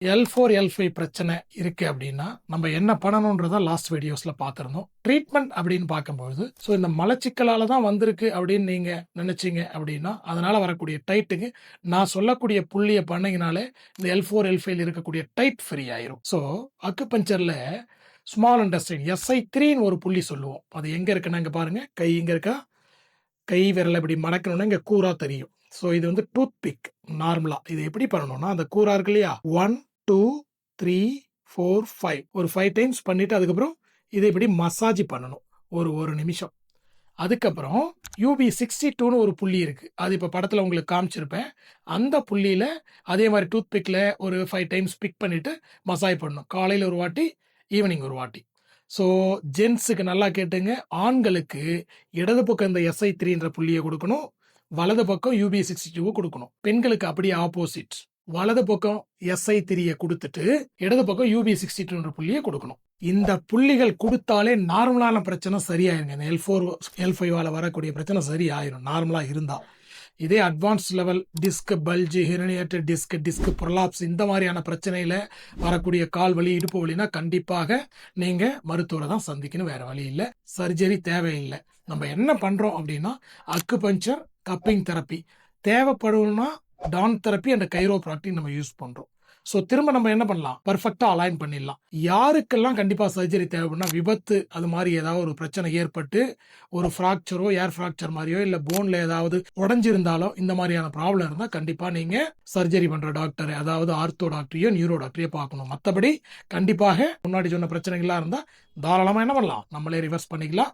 L4, L5 பிரச்சனை இருக்கு அப்படின்னா நம்ம என்ன பண்ணணும்ன்றத லாஸ்ட் வீடியோஸ்ல பார்த்திருந்தோம். ட்ரீட்மெண்ட் அப்படின்னு பார்க்கும்போது இந்த மலச்சிக்கலால தான் வந்திருக்கு அப்படின்னு நீங்க நினைச்சீங்க அப்படின்னா அதனால வரக்கூடிய டைட்டுக்கு நான் சொல்லக்கூடிய புள்ளியை பண்ணீங்கனாலே இந்த L4, L5 இருக்கக்கூடிய டைட் ஃப்ரீ ஆயிரும். அக்குபஞ்சர்ல ஸ்மால் இன்டெஸ்டைன் SI3ன்னு ஒரு புள்ளி சொல்லுவோம். அது எங்க இருக்குன்னா இங்க பாருங்க, கை இங்க இருக்கா, கை விரல் இப்படி மடக்கணும்னா இங்க கூரா தெரியும். இது வந்து டூத் பிக். நார்மலா இது எப்படி பண்ணணும்னா அந்த கூரா இருக்கு இல்லையா, 1 2 3 4 5 ஒரு 5 டைம்ஸ் பண்ணிட்டு அதுக்கப்புறம் இதை இப்படி மசாஜ் பண்ணணும் ஒரு நிமிஷம். அதுக்கப்புறம் UB62ன்னு ஒரு புள்ளி இருக்கு, அது இப்போ படத்தில் உங்களுக்கு காமிச்சிருப்பேன். அந்த புள்ளியில அதே மாதிரி டூத் பிக்ல ஒரு 5 டைம்ஸ் பிக் பண்ணிட்டு மசாஜ் பண்ணணும். காலையில் ஒரு வாட்டி, ஈவினிங் ஒரு வாட்டி. ஜென்ஸுக்கு நல்லா கேட்டுங்க, ஆண்களுக்கு இடது பக்கம் இந்த SI3ன்ற புள்ளியை கொடுக்கணும், வலது பக்கம் UB62 கொடுக்கணும். பெண்களுக்கு அப்படியே ஆப்போசிட், வலது பக்கம் SI3 கொடுத்துட்டு இடது பக்கம் UB62 புள்ளியை கொடுக்கணும். இந்த புள்ளிகள் கொடுத்தாலே நார்மலான பிரச்சனை சரியாயிருங்க. இந்த L4, L5 வரக்கூடிய பிரச்சனை சரியாயிரும் நார்மலா இருந்தா. இதே advance level disk bulge, herniated disk prolapse இந்த மாதிரியான பிரச்சனையில வரக்கூடிய கால் வலி, இடுப்பு வலினா கண்டிப்பாக நீங்க மருத்துவரை தான் சந்திக்கணும், வேற வழி இல்லை. சர்ஜரி தேவையில்லை. நம்ம என்ன பண்றோம் அப்படின்னா அக்குபஞ்சர், கப்பிங் தெரப்பி தேவைப்படும்னா டான் தெரப்பி அண்ட் கைரோப்ராக்டிக் நம்ம யூஸ் பண்றோம். திரும்ப நம்ம என்ன பண்ணலாம், பர்ஃபெக்டா அலைன் பண்ணிடலாம். யாருக்கெல்லாம் கண்டிப்பா சர்ஜரி தேவைப்படுனா, விபத்து அது மாதிரி ஏதாவது ஒரு பிரச்சனை ஏற்பட்டு ஒரு ஃப்ராக்சரோ, ஏர் ஃப்ராக்சர் மாதிரியோ இல்ல போன்ல ஏதாவது உடஞ்சிருந்தாலோ இந்த மாதிரியான ப்ராப்ளம் இருந்தா கண்டிப்பா நீங்க சர்ஜரி பண்ற டாக்டர், அதாவது ஆர்த்தோ டாக்டரையோ நியூரோ டாக்டரையோ பார்க்கணும். மற்றபடி கண்டிப்பாக முன்னாடி சொன்ன பிரச்சனைகள்லாம் இருந்தா தாராளமா என்ன பண்ணலாம், நம்மளே ரிவர்ஸ் பண்ணிக்கலாம்.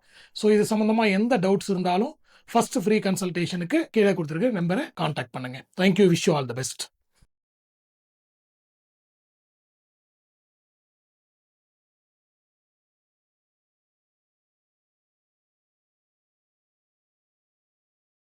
இது சம்பந்தமா எந்த டவுட்ஸ் இருந்தாலும் ஃபர்ஸ்ட் ஃப்ரீ கன்சல்டேஷனுக்கு கீழே கொடுத்துருக்க நம்பரை கான்டாக்ட் பண்ணுங்க. Thank you, wish you all the best.